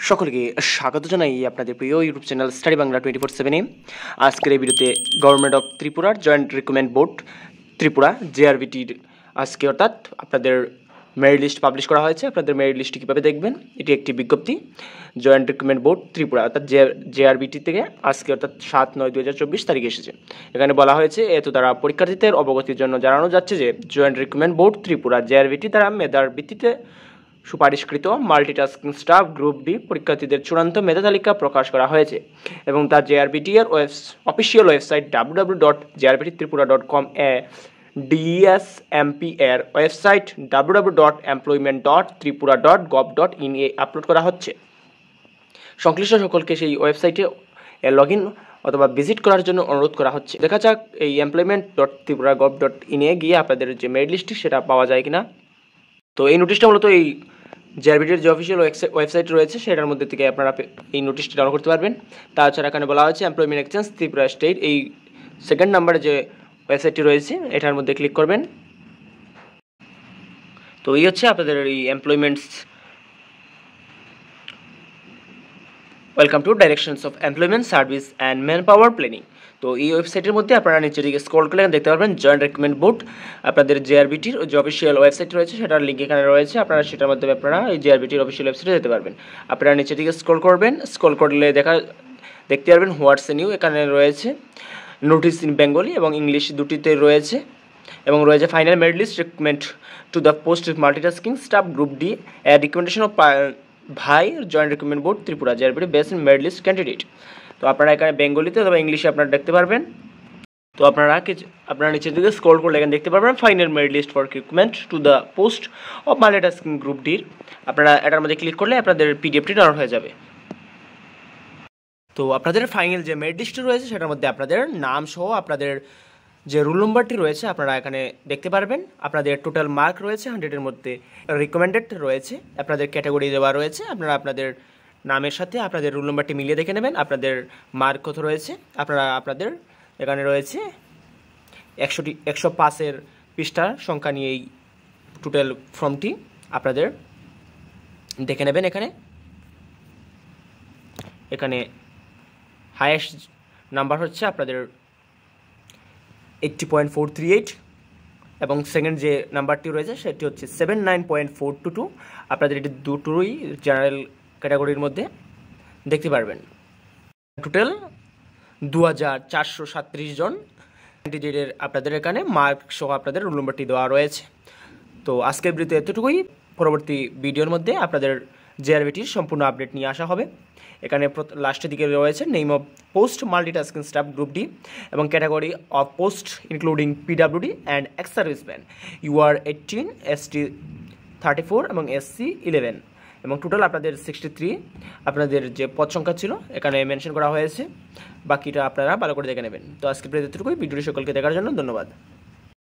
সকলকে স্বাগত জানাই আপনাদের প্রিয় ইউটিউব চ্যানেল স্টাডি বাংলা 24/7-এ। আজকের এই ভিডিওতে গভর্নমেন্ট অফ ত্রিপুরার জয়েন্ট রিক্রুটমেন্ট বোর্ড ত্রিপুরা জেআরবিটির আজকে অর্থাৎ আপনাদের মেরিট লিস্ট পাবলিশ করা হয়েছে। আপনাদের মেরিট লিস্টটি কীভাবে দেখবেন, এটি একটি বিজ্ঞপ্তি। জয়েন্ট রিক্রুটমেন্ট বোর্ড ত্রিপুরা অর্থাৎ জেআরবিটি থেকে আজকে অর্থাৎ 7/9/2024 তারিখে এসেছে। এখানে বলা হয়েছে এত দ্বারা পরীক্ষার্থীদের অবগতির জন্য জানানো যাচ্ছে যে joint recruitment board Tripura JRBT দ্বারা মেধার ভিত্তিতে সুপারিশকৃত মাল্টিটাস্কিং স্টাফ গ্রুপ ডি পরীক্ষার্থীদের চূড়ান্ত মেধা তালিকা প্রকাশ করা হয়েছে এবং তা জেআরবিটি এর অফিসিয়াল ওয়েবসাইট www.jrbttripura.com এ ডিএসএমপি এর ওয়েবসাইট www.employment.tripura.gov.in এ আপলোড করা হচ্ছে। সংশ্লিষ্ট সকলকে সেই ওয়েবসাইটে লগ ইন অথবা ভিজিট করার জন্য অনুরোধ করা হচ্ছে। দেখা যাক এই employment.tripura.gov.in এ গিয়ে আপনাদের যে মেরিট লিস্টটি সেটা পাওয়া যায় কিনা। তো এই নোটিশটা মূলত এই জেআরবিটির যে অফিসিয়াল ওয়েবসাইট রয়েছে সেটার মধ্যে থেকে আপনারা এই নোটিশটি ডাউনলোড করতে পারবেন। তাছাড়া এখানে বলা হয়েছে এমপ্লয়মেন্ট এক্সচেঞ্জ ত্রিপুরা স্টেট, এই সেকেন্ড নাম্বারে যে ওয়েবসাইটটি রয়েছে এটার মধ্যে ক্লিক করবেন। তো এই হচ্ছে আপনাদের এই employments welcome to directions of employment service and man power planning. তো এই ওয়েবসাইটের মধ্যে আপনারা নিচের দিকে স্ক্রল করলে দেখতে পারবেন জয়েন্ট রিক্রুটমেন্ট বোর্ড আপনাদের জেআরবিটির যে অফিসিয়াল ওয়েবসাইট রয়েছে সেটার লিঙ্ক এখানে রয়েছে। আপনারা সেটার মাধ্যমে আপনারা এই জেআরবিটির অফিসিয়াল ওয়েবসাইটে যেতে পারবেন। আপনারা নিচের দিকে স্ক্রল করবেন, স্ক্রল করলে দেখতে পারবেন হোয়াটস নিউ, এখানে রয়েছে নোটিস ইন বেঙ্গলি এবং ইংলিশ দুটিতে রয়েছে এবং রয়েছে final merit list recruitment to the post multitasking staff group D recommendation of by joint recruitment board Tripura JRBT best merit list candidate. তো আপনারা এখানে বেঙ্গলিতে অথবা ইংলিশে আপনারা দেখতে পারবেন। তো আপনারা নিচের দিকে স্ক্রল করলে এখানে দেখতে পারবেন final merit list for recruitment to the post of multitasking group ডির। আপনারা এটার মধ্যে ক্লিক করলে আপনাদের পিডিএফটি ডাউনলোড হয়ে যাবে। তো আপনাদের ফাইনাল যে মেরিট লিস্ট রয়েছে সেটার মধ্যে আপনাদের নাম সহ আপনাদের যে রোল নম্বরটি রয়েছে আপনারা এখানে দেখতে পারবেন। আপনাদের টোটাল মার্ক রয়েছে 100-এর মধ্যে রিকমেন্ডেড রয়েছে, আপনাদের ক্যাটাগরি দেওয়া রয়েছে। আপনারা আপনাদের নামের সাথে আপনাদের রোল নম্বরটি মিলিয়ে দেখে নেবেন আপনাদের মার্ক কত রয়েছে। আপনাদের এখানে রয়েছে 105-এর পৃষ্ঠার সংখ্যা নিয়ে এই টোটাল ফর্মটি আপনাদের দেখে নেবেন। এখানে হাইয়েস্ট নাম্বার হচ্ছে আপনাদের 80.438 এবং সেকেন্ড যে নাম্বারটি রয়েছে সেটি হচ্ছে 79.422। আপনাদের এটি দুটোই জেনারেল ক্যাটাগরির মধ্যে দেখতে পারবেন। টোটাল 2437 জন ক্যান্ডিডেটের আপনাদের এখানে মার্ক সহ আপনাদের রোল নম্বরটি দেওয়া রয়েছে। তো আজকের ভিডিওতে এতটুকুই। পরবর্তী ভিডিওর মধ্যে আপনাদের জেআরবিটির সম্পূর্ণ আপডেট নিয়ে আসা হবে। এখানে লাস্টের দিকে রয়েছে name of post multitasking staff group D এবং category of post including PWD and ex serviceman UR 18, ST 34 এবং SC 11 এবং টোটাল আপনাদের 63 আপনাদের যে পদ সংখ্যা ছিল এখানে মেনশন করা হয়েছে। বাকিটা আপনারা ভালো করে দেখে নেবেন। তো আজকে এতটুকুই। ভিডিওটি সকলকে দেখার জন্য ধন্যবাদ।